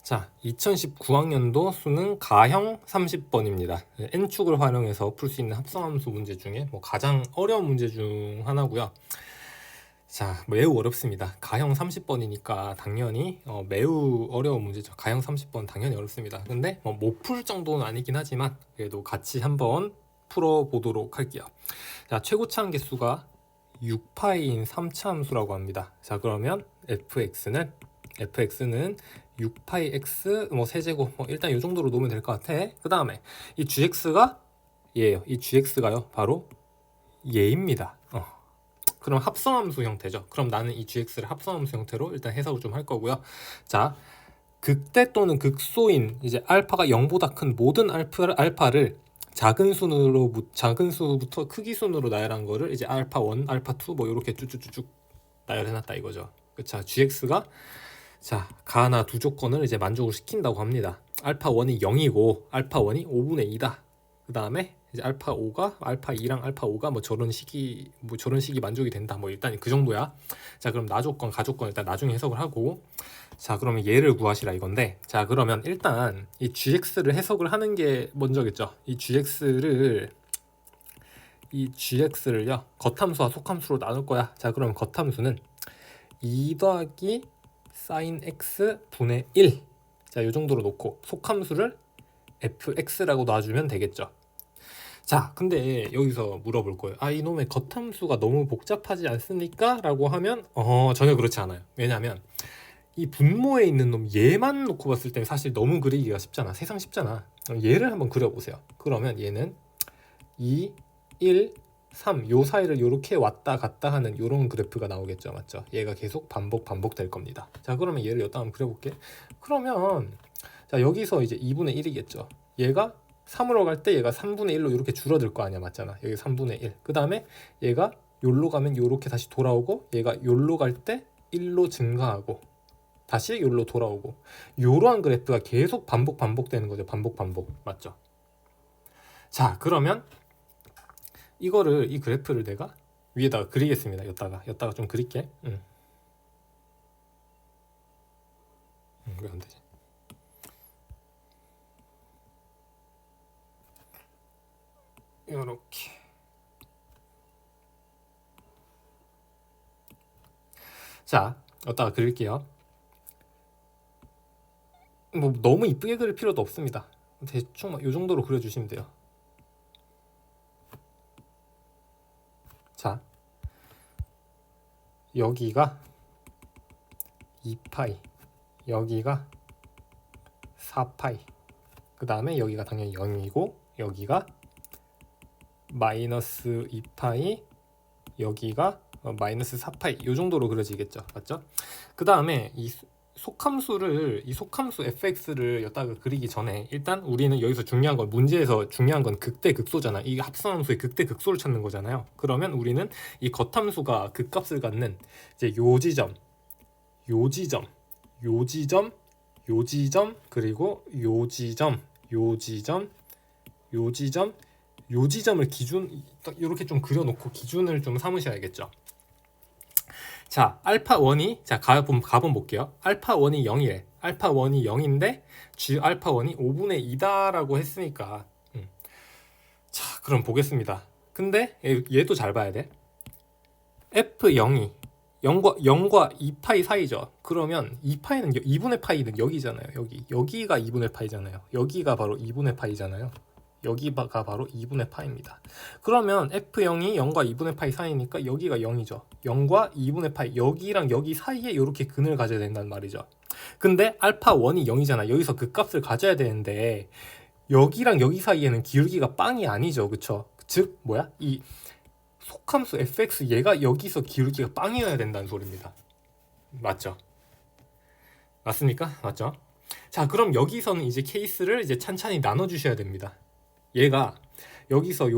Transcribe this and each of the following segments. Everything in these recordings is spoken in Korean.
자, 2019학년도 수능 가형 30번입니다. n축을 활용해서 풀 수 있는 합성함수 문제 중에 가장 어려운 문제 중 하나고요. 자, 매우 어렵습니다. 가형 30번이니까 당연히 매우 어려운 문제죠. 가형 30번 당연히 어렵습니다. 근데 못 풀 정도는 아니긴 하지만 그래도 같이 한번 풀어보도록 할게요. 자, 최고차함 개수가 6파이인 3차 함수라고 합니다. 자, 그러면 fx는 6파이 x 세제곱 일단 이 정도로 놓으면 될 것 같아. 그 다음에 이 gx가 얘예요. 이 gx가요 바로 얘입니다. 그럼 합성함수 형태죠. 그럼 나는 이 gx를 합성함수 형태로 일단 해석을 좀 할 거고요. 자, 극대 또는 극소인 이제 알파가 0보다 큰 모든 알파를 작은 수부터 크기 순으로 나열한 거를 이제 알파 1, 알파 2 이렇게 쭉쭉쭉 나열해놨다 이거죠. 자, gx가 자, 가나 두 조건을 이제 만족을 시킨다고 합니다. 알파 1이 0이고 알파 1이 5분의 2다. 그 다음에 이제 알파 5가 알파 2랑 알파 5가 저런 식이 만족이 된다. 일단 그 정도야. 자, 그럼 나조건, 가조건 일단 나중에 해석을 하고, 자, 그러면 얘를 구하시라 이건데, 자, 그러면 일단 이 gx를 해석을 하는 게 먼저겠죠. 이 gx를요 겉함수와 속함수로 나눌 거야. 자, 그러면 겉함수는 2 더하기 sin x 분의 1. 자, 이 정도로 놓고 속함수를 fx라고 놔주면 되겠죠. 자, 근데 여기서 물어볼 거예요. 이놈의 겉함수가 너무 복잡하지 않습니까? 라고 하면 전혀 그렇지 않아요. 왜냐하면 이 분모에 있는 놈 얘만 놓고 봤을 때 사실 너무 그리기가 쉽잖아. 세상 쉽잖아. 얘를 한번 그려보세요. 그러면 얘는 2, 1, 3 요 사이를 이렇게 왔다 갔다 하는 요런 그래프가 나오겠죠. 맞죠? 얘가 계속 반복될 겁니다. 자, 그러면 얘를 여기다 한번 그려볼게. 그러면 자, 여기서 이제 2분의 1이겠죠. 얘가 3으로 갈 때 얘가 3분의 1로 이렇게 줄어들 거 아니야. 맞잖아. 여기 3분의 1. 그 다음에 얘가 요로 가면 요렇게 다시 돌아오고, 얘가 요로 갈 때 1로 증가하고 다시 요로 돌아오고, 요러한 그래프가 계속 반복되는 거죠. 반복. 맞죠? 자, 그러면 이 그래프를 내가 위에다가 그리겠습니다. 여기다가 좀 그릴게. 왜 안 되지? 요렇게. 자, 여기다가 그릴게요. 너무 이쁘게 그릴 필요도 없습니다. 대충 이 정도로 그려주시면 돼요. 자, 여기가 2파이, 여기가 4파이, 그 다음에 여기가 당연히 0이고, 여기가 마이너스 2파이, 여기가 마이너스 4파이, 이 정도로 그려지겠죠. 맞죠? 그 다음에 이 속함수 fx를 여기다가 그리기 전에 일단 우리는 여기서 문제에서 중요한 건 극대 극소잖아. 이 합성함수의 극대 극소를 찾는 거잖아요. 그러면 우리는 이 겉함수가 극값을 갖는 이제 요 지점 그리고 요 지점을 기준 딱 이렇게 좀 그려놓고 기준을 좀 삼으셔야겠죠. 자, 알파 1이 가본 볼게요. 알파 1이 0이래. 알파 1이 0인데 G 알파 1이 5분의 2다라고 했으니까 자, 그럼 보겠습니다. 근데 얘도 잘 봐야 돼. F0이 0과 2파이 사이죠. 그러면 2분의 파이는 여기잖아요. 여기가 2분의 파이잖아요. 여기가 바로 2분의 파이잖아요. 여기가 바로 2분의 파이입니다. 그러면 F0이 0과 2분의 파이 사이니까 여기가 0이죠. 0과 2분의 파이, 여기랑 여기 사이에 이렇게 근을 가져야 된다는 말이죠. 근데 알파 1이 0이잖아. 여기서 그 값을 가져야 되는데 여기랑 여기 사이에는 기울기가 빵이 아니죠. 그쵸? 즉 이 속함수 fx 얘가 여기서 기울기가 빵이어야 된다는 소리입니다. 맞죠? 맞습니까? 맞죠? 자, 그럼 여기서는 이제 케이스를 이제 찬찬히 나눠주셔야 됩니다. 얘가 여기서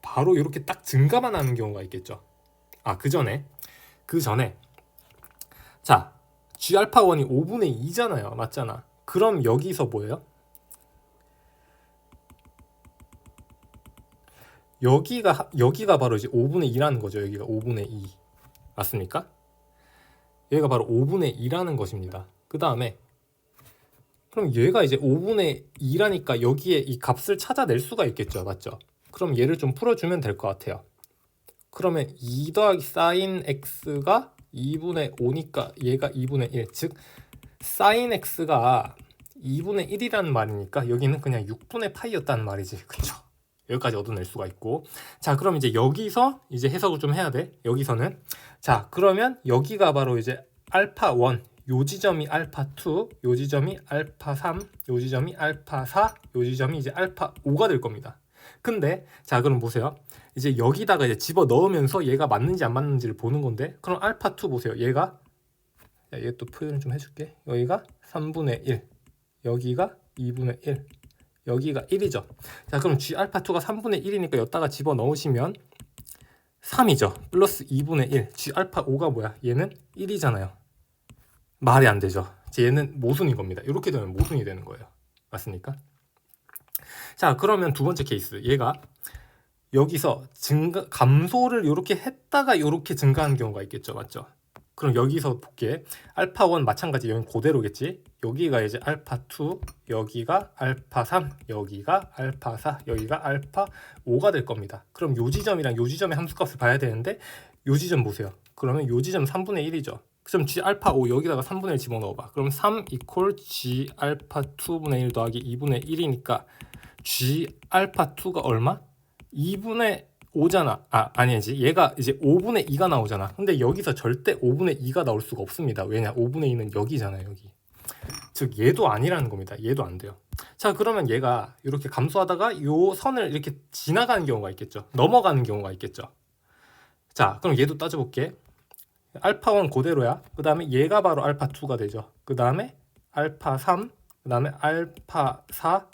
바로 이렇게 딱 증가만 하는 경우가 있겠죠. 그 전에 자, G 알파 1이 5분의 2잖아요. 맞잖아. 그럼 여기서 뭐예요? 여기가 바로 이제 5분의 2라는 거죠. 여기가 5분의 2 맞습니까? 얘가 바로 5분의 2라는 것입니다. 그 다음에 그럼 얘가 이제 5분의 2라니까 여기에 이 값을 찾아낼 수가 있겠죠. 맞죠? 그럼 얘를 좀 풀어주면 될 것 같아요. 그러면 2 더하기 sin x가 2분의 5니까 얘가 2분의 1. 즉 sin x가 2분의 1이라는 말이니까 여기는 그냥 6분의 파이였다는 말이지. 그쵸? 여기까지 얻어낼 수가 있고. 자, 그럼 이제 여기서 이제 해석을 좀 해야 돼. 여기서는. 자, 그러면 여기가 바로 이제 알파 1, 요 지점이 알파 2, 요 지점이 알파 3, 요 지점이 알파 4, 요 지점이 이제 알파 5가 될 겁니다. 근데 자, 그럼 보세요. 이제 여기다가 이제 집어 넣으면서 얘가 맞는지 안 맞는지를 보는 건데, 그럼 알파 2 보세요. 얘가 얘 또 표현을 좀 해줄게. 여기가 3분의 1, 여기가 2분의 1, 여기가 1이죠. 자, 그럼 G 알파 2가 3분의 1이니까 여기다가 집어 넣으시면 3이죠. 플러스 2분의 1. G 알파 5가 뭐야? 얘는 1이잖아요. 말이 안 되죠. 얘는 모순인 겁니다. 이렇게 되면 모순이 되는 거예요. 맞습니까? 자, 그러면 두 번째 케이스. 얘가 여기서 감소를 이렇게 했다가 이렇게 증가하는 경우가 있겠죠. 맞죠? 그럼 여기서 볼게. 알파 1 마찬가지 여기 그대로겠지. 여기가 이제 알파 2, 여기가 알파 3, 여기가 알파 4, 여기가 알파 5가 될 겁니다. 그럼 요 지점이랑 요 지점의 함수값을 봐야 되는데 요 지점 보세요. 그러면 요 지점 3분의 1이죠. 그럼 G 알파 5 여기다가 3분의 1 집어넣어봐. 그럼 3 이퀄 G 알파 2분의 1 더하기 2분의 1이니까 G 알파 2가 얼마? 2분의 5잖아. 아니지. 얘가 이제 5분의 2가 나오잖아. 근데 여기서 절대 5분의 2가 나올 수가 없습니다. 왜냐? 5분의 2는 여기잖아요. 여기. 즉 얘도 아니라는 겁니다. 얘도 안 돼요. 자, 그러면 얘가 이렇게 감소하다가 요 선을 이렇게 지나가는 경우가 있겠죠. 넘어가는 경우가 있겠죠. 자, 그럼 얘도 따져볼게. 알파 1 그대로야. 그 다음에 얘가 바로 알파 2가 되죠. 그 다음에 알파 3, 그 다음에 알파 4,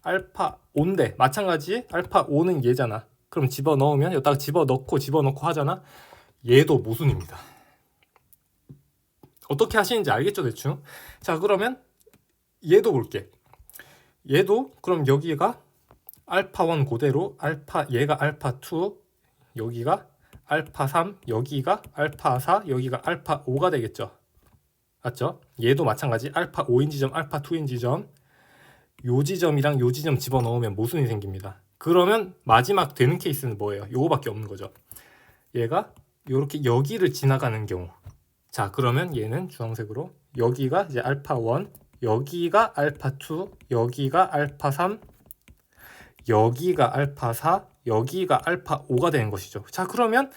알파 5인데 마찬가지 알파 5는 얘잖아. 그럼 집어넣으면 여기다가 집어넣고 하잖아. 얘도 모순입니다. 어떻게 하시는지 알겠죠, 대충? 자, 그러면 얘도 볼게. 얘도 그럼 여기가 알파 1 그대로 얘가 알파 2, 여기가 알파 3, 여기가 알파 4, 여기가 알파 5가 되겠죠. 맞죠? 얘도 마찬가지 알파 5인 지점, 알파 2인 지점, 요 지점이랑 요 지점 집어넣으면 모순이 생깁니다. 그러면 마지막 되는 케이스는 뭐예요? 요거밖에 없는 거죠. 얘가 요렇게 여기를 지나가는 경우. 자, 그러면 얘는 주황색으로 여기가 이제 알파 1, 여기가 알파 2, 여기가 알파 3, 여기가 알파 4, 여기가 알파 5가 되는 것이죠. 자, 그러면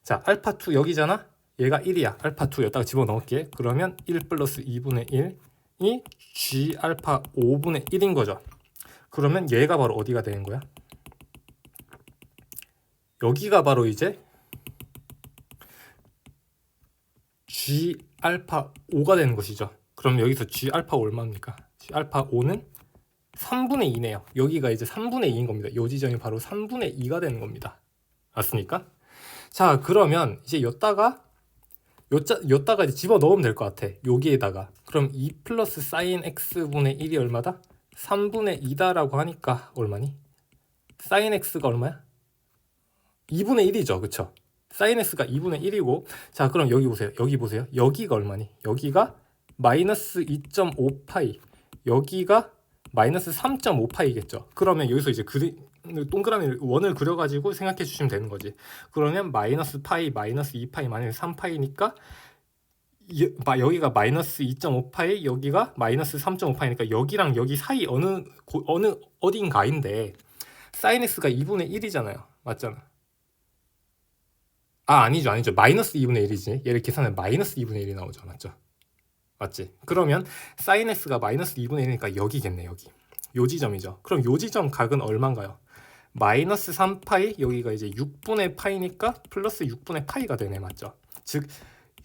자, 알파 2 여기잖아. 얘가 1이야. 알파 2 여기다가 집어넣을게. 그러면 1 플러스 2분의 1이 G 알파 5분의 1인 거죠. 그러면 얘가 바로 어디가 되는 거야? 여기가 바로 이제 G 알파 5가 되는 것이죠. 그럼 여기서 G 알파 얼마입니까? G 알파 5는 3분의 2네요. 여기가 이제 3분의 2인 겁니다. 요 지점이 바로 3분의 2가 되는 겁니다. 맞습니까? 자, 그러면 이제 여기다가 이제 집어 넣으면 될 것 같아. 여기에다가. 그럼 2 플러스 sin x분의 1이 얼마다? 3분의 2다라고 하니까 얼마니? sin x가 얼마야? 2분의 1이죠. 그쵸? sin x가 2분의 1이고, 자, 그럼 여기 보세요. 여기 보세요. 여기가 얼마니? 여기가 마이너스 2.5파이, 여기가 마이너스 3.5파이겠죠. 그러면 여기서 이제 동그라미 원을 그려가지고 생각해 주시면 되는 거지. 그러면 마이너스 파이, 마이너스 2파이, 마이너스 3파이니까 여기가 마이너스 2.5파이, 여기가 마이너스 3.5파이니까 여기랑 여기 사이 어딘가인데 sin x가 2분의 1이잖아요. 맞잖아. 아니죠. 마이너스 2분의 1이지. 얘를 계산하면 마이너스 2분의 1이 나오죠. 맞죠? 맞지? 그러면 sin x가 마이너스 2분의 1이니까 여기겠네. 여기. 요 지점이죠. 그럼 요 지점 각은 얼마인가요? 마이너스 3파이, 여기가 이제 6분의 파이니까 플러스 6분의 파이가 되네. 맞죠? 즉,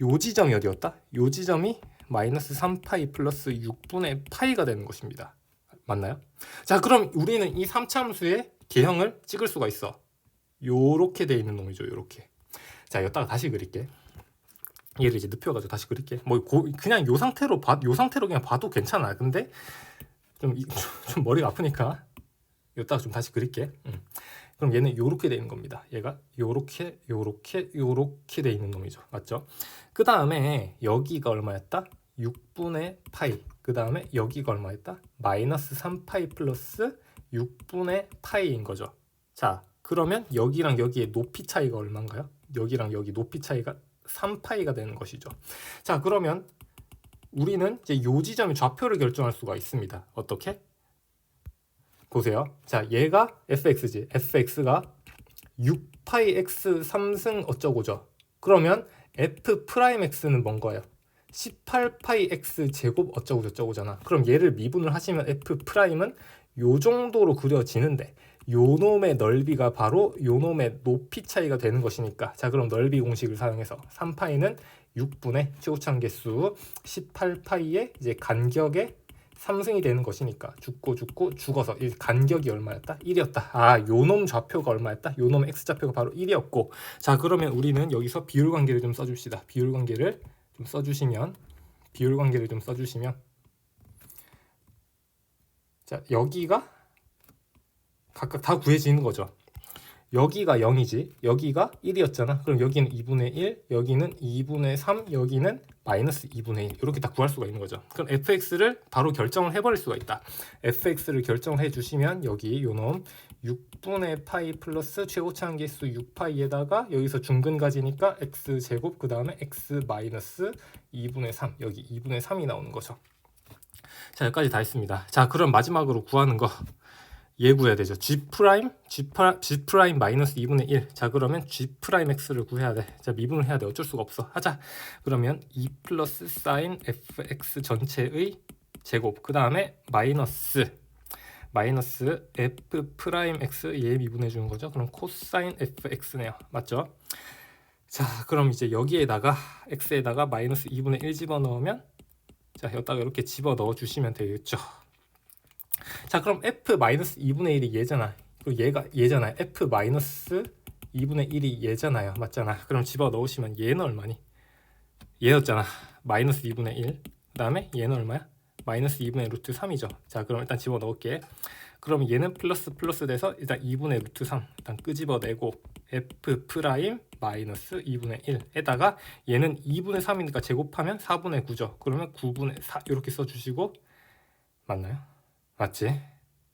요 지점이 어디였다? 요 지점이 마이너스 3파이 플러스 6분의 파이가 되는 것입니다. 맞나요? 자, 그럼 우리는 이 3차함수의 개형을 찍을 수가 있어. 요렇게 돼 있는 놈이죠. 요렇게. 자, 여기다가 다시 그릴게. 얘를 이제 눕혀가지고 다시 그릴게. 그냥 요 상태로 그냥 봐도 괜찮아. 근데 좀 머리가 아프니까 여기다가 좀 다시 그릴게. 그럼 얘는 요렇게 돼 있는 겁니다. 얘가 요렇게 돼 있는 놈이죠. 맞죠? 그 다음에 여기가 얼마였다? 6분의 파이. 그 다음에 여기가 얼마였다? 마이너스 3파이 플러스 6분의 파이인 거죠. 자, 그러면 여기랑 여기의 높이 차이가 얼마인가요? 여기랑 여기 높이 차이가 3파이가 되는 것이죠. 자, 그러면 우리는 이제 요 지점의 좌표를 결정할 수가 있습니다. 어떻게? 보세요. 자, 얘가 fx지. fx가 6파이 x 3승 어쩌고죠. 그러면 f'x는 뭔 거예요? 18파이 x 제곱 어쩌고 저쩌고잖아. 그럼 얘를 미분을 하시면 f'은 요 정도로 그려지는데 요 놈의 넓이가 바로 요 놈의 높이 차이가 되는 것이니까, 자, 그럼 넓이 공식을 사용해서 3파이는 6분의 최고차항 개수 18파이의 이제 간격의 3승이 되는 것이니까 죽고 죽어서 이 간격이 얼마였다? 1이었다. 아, 요놈 좌표가 얼마였다? 요놈 x좌표가 바로 1이었고, 자, 그러면 우리는 여기서 비율 관계를 좀 써줍시다. 비율 관계를 좀 써주시면 자, 여기가 각각 다 구해지는 거죠. 여기가 0이지, 여기가 1이었잖아. 그럼 여기는 2분의 1, 여기는 2분의 3, 여기는 마이너스 2분의 1, 이렇게 다 구할 수가 있는 거죠. 그럼 fx를 바로 결정을 해버릴 수가 있다. fx를 결정해 주시면 여기 요놈 6분의 파이 플러스 최고차항 개수 6파이에다가 여기서 중근가지니까 x제곱, 그 다음에 x 마이너스 2분의 3, 여기 2분의 3이 나오는 거죠. 자, 여기까지 다 했습니다. 자, 그럼 마지막으로 구하는 거 얘 구해야 되죠. g 마이너스 2분의 1. 자, 그러면 g x를 구해야 돼. 자, 미분을 해야 돼. 어쩔 수가 없어. 하자. 그러면 2 플러스 사인 fx 전체의 제곱, 그 다음에 마이너스 f'(x) 얘 미분해 주는 거죠. 그럼 코사인 fx네요. 맞죠? 자, 그럼 이제 여기에다가 x에다가 마이너스 2분의 1 집어넣으면, 자, 여기다가 이렇게 집어넣어 주시면 되겠죠. 자, 그럼 f-2분의 1이 얘잖아. 그리고 얘가 얘잖아요. f-2분의 1이 얘잖아요. 맞잖아. 그럼 집어넣으시면 얘는 얼마니? 얘였잖아. 마이너스 2분의 1. 그 다음에 얘는 얼마야? 마이너스 2분의 루트 3이죠. 자, 그럼 일단 집어넣을게. 그럼 얘는 플러스 돼서 일단 2분의 루트 3 일단 끄집어내고 f' 마이너스 2분의 1에다가 얘는 2분의 3이니까 제곱하면 4분의 9죠. 그러면 9분의 4 이렇게 써주시고, 맞나요? 맞지?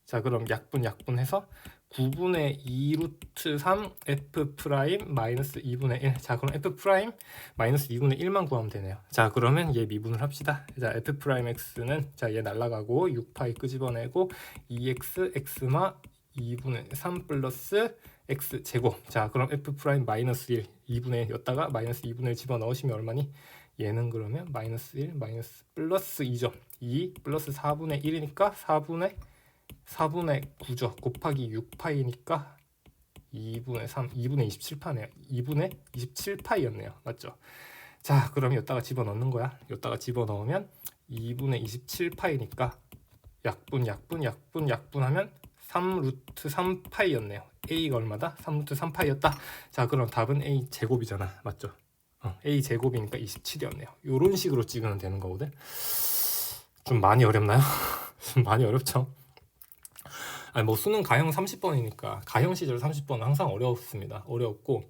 자, 그럼 약분해서 9분의 2 루트 3 f' 마이너스 2분의 1. 자, 그럼 f' 마이너스 2분의 1만 구하면 되네요. 자, 그러면 얘 미분을 합시다. 자, f'(x는) 자, 얘 날라가고 6파이 끄집어내고 2x x마 2분의 3 플러스 x 제곱. 자, 그럼 f' 마이너스 1 2분의 1였다가 마이너스 2분의 1 집어넣으시면 얼마니? 얘는 그러면 마이너스 1 마이너스 플러스 2죠. 2 플러스 4분의 1이니까 4분의 9죠. 곱하기 6파이니까 2분의 3, 2분의 27파네요. 2분의 27파이였네요. 맞죠? 자, 그럼 여기다가 집어넣는 거야. 여기다가 집어넣으면 2분의 27파이니까 약분하면 3루트 3파이였네요. a가 얼마다? 3루트 3파이였다. 자, 그럼 답은 a 제곱이잖아. 맞죠? a 제곱이니까 27이었네요. 이런 식으로 찍으면 되는 거거든. 좀 많이 어렵나요? 좀 많이 어렵죠? 아니, 뭐 수능 가형 30번이니까 가형 시절 30번은 항상 어려웠습니다. 어려웠고,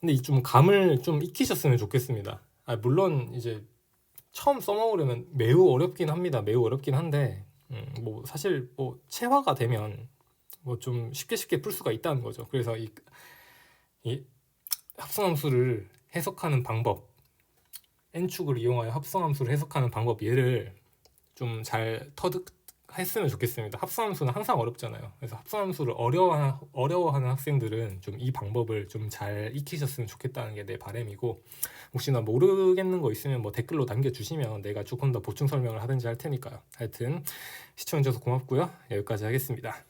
근데 좀 감을 좀 익히셨으면 좋겠습니다. 물론 이제 처음 써먹으려면 매우 어렵긴 합니다. 매우 어렵긴 한데 뭐 사실 뭐 체화가 되면 뭐 좀 쉽게 풀 수가 있다는 거죠. 그래서 이 합성함수를 해석하는 방법, n축을 이용하여 합성함수를 해석하는 방법, 얘를 좀 잘 터득했으면 좋겠습니다. 합성함수는 항상 어렵잖아요. 그래서 합성함수를 어려워하는 학생들은 좀 이 방법을 좀 잘 익히셨으면 좋겠다는 게 내 바람이고, 혹시나 모르겠는 거 있으면 뭐 댓글로 남겨주시면 내가 조금 더 보충 설명을 하든지 할 테니까요. 하여튼 시청해주셔서 고맙고요. 여기까지 하겠습니다.